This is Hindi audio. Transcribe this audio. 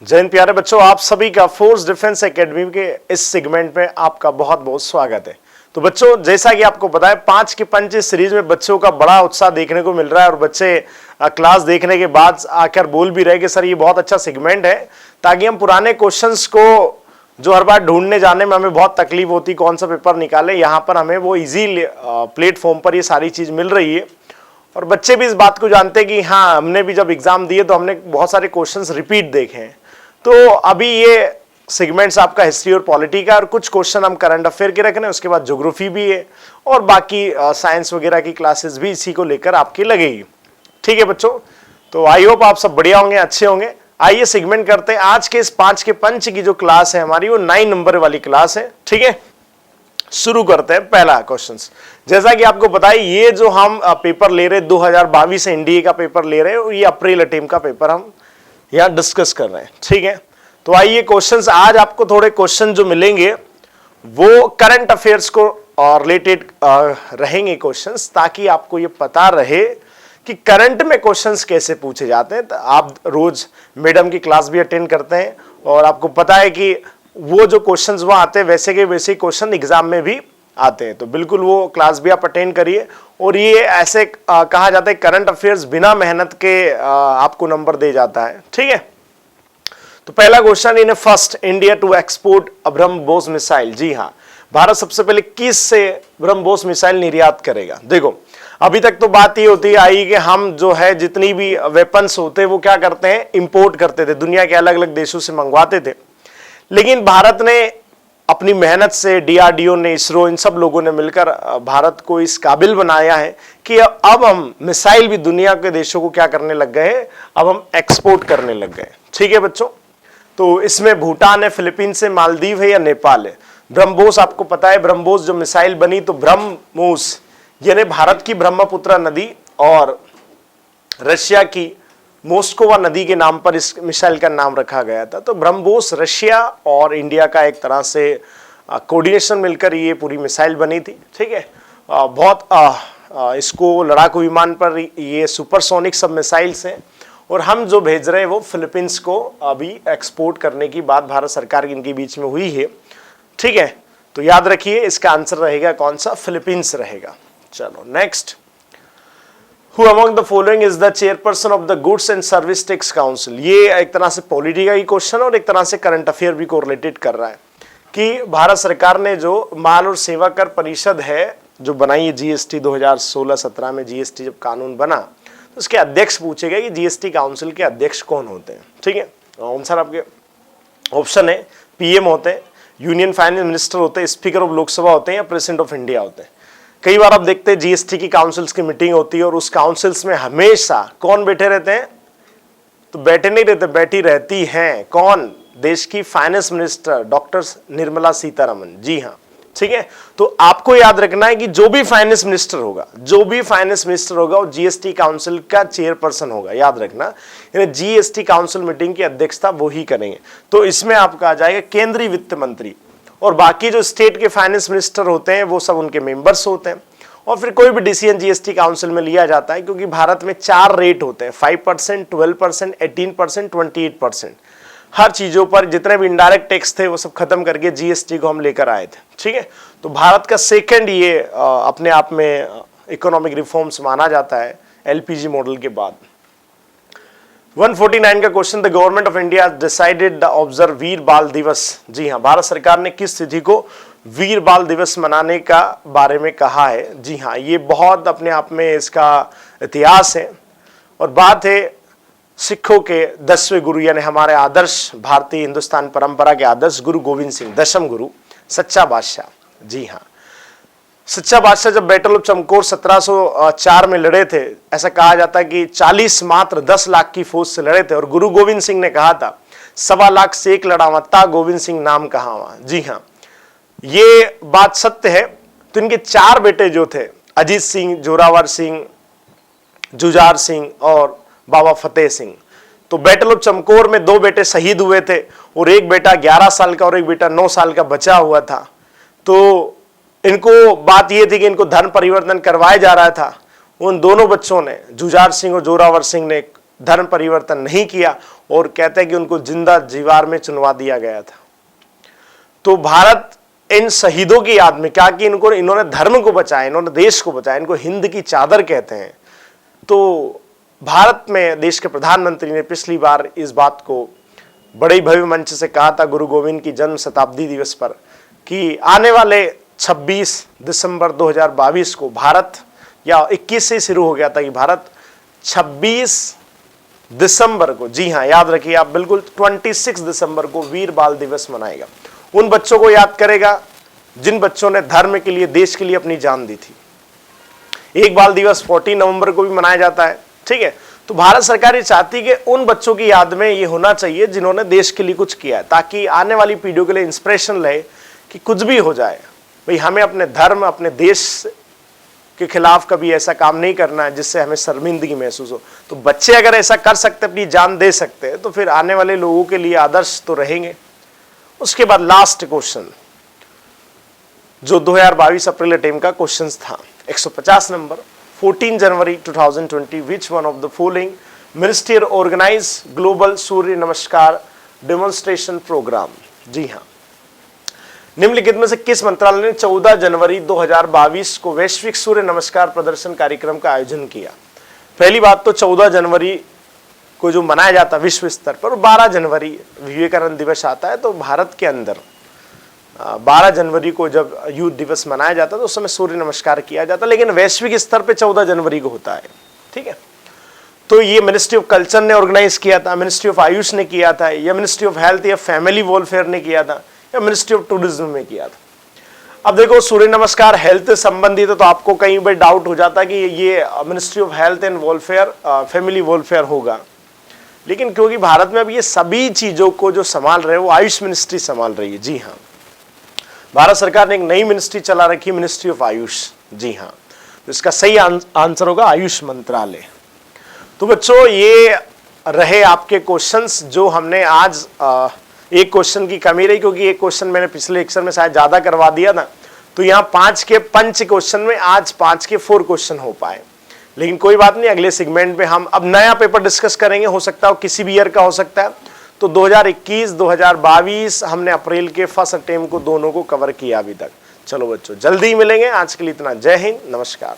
जय हिंद प्यारे बच्चों, आप सभी का फोर्स डिफेंस एकेडमी के इस सेगमेंट में आपका बहुत बहुत स्वागत है। तो बच्चों, जैसा कि आपको पता है 5 के पंच इस सीरीज में बच्चों का बड़ा उत्साह देखने को मिल रहा है और बच्चे क्लास देखने के बाद आकर बोल भी रहे कि सर ये बहुत अच्छा सेगमेंट है, ताकि हम पुराने क्वेश्चंस को जो हर बार ढूंढने जाने में हमें बहुत तकलीफ होती कौन सा पेपर निकाले, यहाँ पर हमें वो ईजी प्लेटफॉर्म पर ये सारी चीज मिल रही है। और बच्चे भी इस बात को जानते हैं कि हाँ, हमने भी जब एग्जाम दिए तो हमने बहुत सारे क्वेश्चंस रिपीट देखे हैं। तो अभी ये सेगमेंट्स आपका हिस्ट्री और पॉलिटी का, और कुछ क्वेश्चन हम करंट अफेयर के रख रहे हैं, उसके बाद ज्योग्राफी भी है और बाकी साइंस वगैरह की क्लासेस भी इसी को लेकर आपकी लगेगी। ठीक है बच्चों, तो आई होप आप सब बढ़िया होंगे, अच्छे होंगे। आइए सेगमेंट करते हैं। आज के इस 5 के पंच की जो क्लास है हमारी, वो 9 नंबर वाली क्लास है। ठीक है, शुरू करते हैं पहला क्वेश्चन। जैसा कि आपको पता है, ये जो हम पेपर ले रहे हैं 2022 एनडीए का पेपर ले रहे हैं, ये अप्रैल अटेम्प्ट का पेपर हम यहाँ डिस्कस कर रहे हैं। ठीक है, तो आइए क्वेश्चंस, आज आपको थोड़े क्वेश्चन जो मिलेंगे वो करंट अफेयर्स को रिलेटेड रहेंगे क्वेश्चंस, ताकि आपको ये पता रहे कि करंट में क्वेश्चंस कैसे पूछे जाते हैं। तो आप रोज मैडम की क्लास भी अटेंड करते हैं और आपको पता है कि वो जो क्वेश्चंस वहाँ आते हैं वैसे के वैसे क्वेश्चन एग्जाम में भी आते हैं। तो बिल्कुल वो क्लास भी आप अटेंड करिए। और ये ऐसे कहा जाता है करंट अफेयर्स बिना मेहनत के आपको नंबर दे जाता है। ठीक है, तो पहला question, in first India to export BrahMos missile. जी हाँ, भारत सबसे पहले किस से ब्रह्मोस मिसाइल निर्यात करेगा। देखो, अभी तक तो बात ये होती आई कि हम जो है जितनी भी वेपन्स होते हैं वो क्या करते हैं, इंपोर्ट करते थे, दुनिया के अलग अलग देशों से मंगवाते थे। लेकिन भारत ने अपनी मेहनत से, डीआरडीओ ने, इसरो, इन सब लोगों ने मिलकर भारत को इस काबिल बनाया है कि अब हम मिसाइल भी दुनिया के देशों को क्या करने लग गए हैं, अब हम एक्सपोर्ट करने लग गए। ठीक है बच्चों, तो इसमें भूटान है, फिलीपींस है, मालदीव है या नेपाल है। ब्रह्मोस आपको पता है, ब्रह्मोस जो मिसाइल बनी, तो ब्रह्मोस यानी भारत की ब्रह्मपुत्र नदी और रशिया की मोस्कोवा नदी के नाम पर इस मिसाइल का नाम रखा गया था। तो ब्रह्मोस रशिया और इंडिया का एक तरह से कोऑर्डिनेशन मिलकर ये पूरी मिसाइल बनी थी। ठीक है, बहुत इसको लड़ाकू विमान पर ये सुपरसोनिक सब मिसाइल्स हैं और हम जो भेज रहे हैं वो फिलीपींस को अभी एक्सपोर्ट करने की बात भारत सरकार की इनके बीच में हुई है। ठीक है, तो याद रखिए इसका आंसर रहेगा कौन सा, फिलीपींस रहेगा। चलो next, Who among the following is the chairperson of the Goods and Service Tax Council? ये एक तरह से पॉलिटी का ही क्वेश्चन और एक तरह से करंट अफेयर भी कोरिलेटेड कर रहा है कि भारत सरकार ने जो माल और सेवा कर परिषद है जो बनाई है, जीएसटी 2016-17 में जीएसटी जब कानून बना, तो उसके अध्यक्ष पूछे गए कि जीएसटी काउंसिल के अध्यक्ष कौन होते हैं। ठीक है, आंसर आपके ऑप्शन है, पीएम होते हैं, यूनियन फाइनेंस मिनिस्टर होते हैं, स्पीकर ऑफ लोकसभा होते हैं या प्रेसिडेंट ऑफ इंडिया होते हैं। कई बार आप देखते हैं जीएसटी की काउंसिल्स की मीटिंग होती है और उस काउंसिल्स में हमेशा कौन बैठे रहते हैं, तो बैठे नहीं रहते, बैठी रहती हैं कौन, देश की finance minister doctor Nirmala Sitharaman. जी हाँ, ठीक है, तो आपको याद रखना है कि जो भी फाइनेंस मिनिस्टर होगा, जो भी फाइनेंस मिनिस्टर होगा वो जीएसटी काउंसिल का चेयरपर्सन होगा, याद रखना। यानी जीएसटी काउंसिल मीटिंग की अध्यक्षता वो ही करेंगे। तो इसमें आपका आ जाएगा केंद्रीय वित्त मंत्री, और बाकी जो स्टेट के फाइनेंस मिनिस्टर होते हैं वो सब उनके मेंबर्स होते हैं। और फिर कोई भी डिसीजन जीएसटी काउंसिल में लिया जाता है, क्योंकि भारत में 4 रेट होते हैं, 5%, 12%, 18%, 28%। हर चीजों पर जितने भी इनडायरेक्ट टैक्स थे वो सब खत्म करके जीएसटी को हम लेकर आए थे। ठीक है, तो भारत का सेकंड ये अपने आप में इकोनॉमिक रिफॉर्म्स माना जाता है एलपीजी मॉडल के बाद। 149 का question, the government of India decided the observe Veer Baal Diwas. जी हाँ, भारत सरकार ने किस तिथि को वीर बाल दिवस मनाने का बारे में कहा है। जी हाँ, ये बहुत अपने आप में इसका इतिहास है और बात है सिखों के 10वें गुरु, यानी हमारे आदर्श भारतीय हिंदुस्तान परंपरा के आदर्श गुरु गोविंद सिंह, 10म गुरु, सच्चा बादशाह। जी हाँ, सच्चा बादशाह जब बैटल ऑफ चमकौर 1704 में लड़े थे, ऐसा कहा जाता है कि 40 मात्र 10 लाख की फौज से लड़े थे और गुरु गोविंद सिंह ने कहा था 1.25 लाख से एक लड़ावा ता गोविंद सिंह नाम कहावा। जी हाँ, ये बात सत्य है। तो इनके 4 बेटे जो थे, अजीत सिंह, जोरावर सिंह, जुझार सिंह और बाबा फतेह सिंह, तो बैटल ऑफ चमकौर में 2 बेटे शहीद हुए थे और एक बेटा 11 साल का और एक बेटा 9 साल का बचा हुआ था। तो इनको बात यह थी कि इनको धर्म परिवर्तन करवाया जा रहा था। उन दोनों बच्चों ने, जुझार सिंह और जोरावर सिंह ने, धर्म परिवर्तन नहीं किया और कहते हैं कि उनको जिंदा जीवार में चुनवा दिया गया था। तो भारत इन शहीदों की याद में, क्या कि इन्होंने धर्म को बचाया, इन्होंने देश को बचाया, इनको हिंद की चादर कहते हैं। तो भारत में देश के प्रधानमंत्री ने पिछली बार इस बात को बड़े ही भव्य मंच से कहा था गुरु गोविंद की जन्म शताब्दी दिवस पर कि आने वाले 26 दिसंबर 2022 को भारत, या 21 से शुरू हो गया था कि भारत 26 दिसंबर को, जी हाँ याद रखिए आप बिल्कुल, 26 दिसंबर को वीर बाल दिवस मनाएगा। उन बच्चों को याद करेगा जिन बच्चों ने धर्म के लिए, देश के लिए अपनी जान दी थी। एक बाल दिवस 14 नवंबर को भी मनाया जाता है, ठीक है। तो भारत सरकार ये चाहती है कि उन बच्चों की याद में ये होना चाहिए जिन्होंने देश के लिए कुछ किया है, ताकि आने वाली पीढ़ियों के लिए इंस्पिरेशन रहे कि कुछ भी हो जाए भाई हमें अपने धर्म, अपने देश के खिलाफ कभी ऐसा काम नहीं करना है जिससे हमें शर्मिंदगी महसूस हो। तो बच्चे अगर ऐसा कर सकते, अपनी जान दे सकते हैं, तो फिर आने वाले लोगों के लिए आदर्श तो रहेंगे। उसके बाद लास्ट क्वेश्चन जो 2022 अप्रैल अटेम्प्ट का क्वेश्चन था, 150 नंबर, 14 जनवरी 2020, which one of the following ministry organise global Surya Namaskar demonstration programme. जी हाँ, निम्नलिखित में से किस मंत्रालय ने 14 जनवरी 2022 को वैश्विक सूर्य नमस्कार प्रदर्शन कार्यक्रम का आयोजन किया? पहली बात तो 14 जनवरी को जो मनाया जाता है विश्व स्तर पर, 12 जनवरी विवेकानंद दिवस आता है, तो भारत के अंदर 12 जनवरी को जब युद्ध दिवस मनाया जाता है तो उस समय सूर्य नमस्कार किया जाता है, लेकिन वैश्विक स्तर पे 14 जनवरी को होता है, ठीक है। तो ये मिनिस्ट्री ऑफ कल्चर ने ऑर्गेनाइज किया था, मिनिस्ट्री ऑफ आयुष ने किया था, या मिनिस्ट्री ऑफ हेल्थ या फैमिली वेलफेयर ने किया था, या मिनिस्ट्री ऑफ टूरिज्म में किया था। अब देखो सूर्य नमस्कार हेल्थ संबंधित है, तो आपको कहीं पर डाउट हो जाता है कि ये ministry of health and welfare, family welfare होगा, लेकिन क्योंकि भारत में अब ये सभी चीजों को जो संभाल रहे हैं वो आयुष मिनिस्ट्री संभाल रही है। जी हाँ, भारत सरकार ने एक नई मिनिस्ट्री चला रखी, मिनिस्ट्री ऑफ आयुष। जी हाँ, तो इसका सही आंसर होगा आयुष मंत्रालय। तो बच्चों ये रहे आपके क्वेश्चंस जो हमने आज, एक क्वेश्चन की कमी रही क्योंकि एक क्वेश्चन मैंने पिछले लेक्चर में शायद ज्यादा करवा दिया था, तो यहाँ 5 के पंच क्वेश्चन में आज 5 के 4 क्वेश्चन हो पाए, लेकिन कोई बात नहीं, अगले सेगमेंट में हम अब नया पेपर डिस्कस करेंगे, हो सकता है किसी भी ईयर का हो सकता है। तो 2021 2022 हमने अप्रैल के फर्स्ट अटेम्प्ट को दोनों को कवर किया अभी तक। चलो बच्चों जल्दी ही मिलेंगे, आज के लिए इतना, जय हिंद, नमस्कार।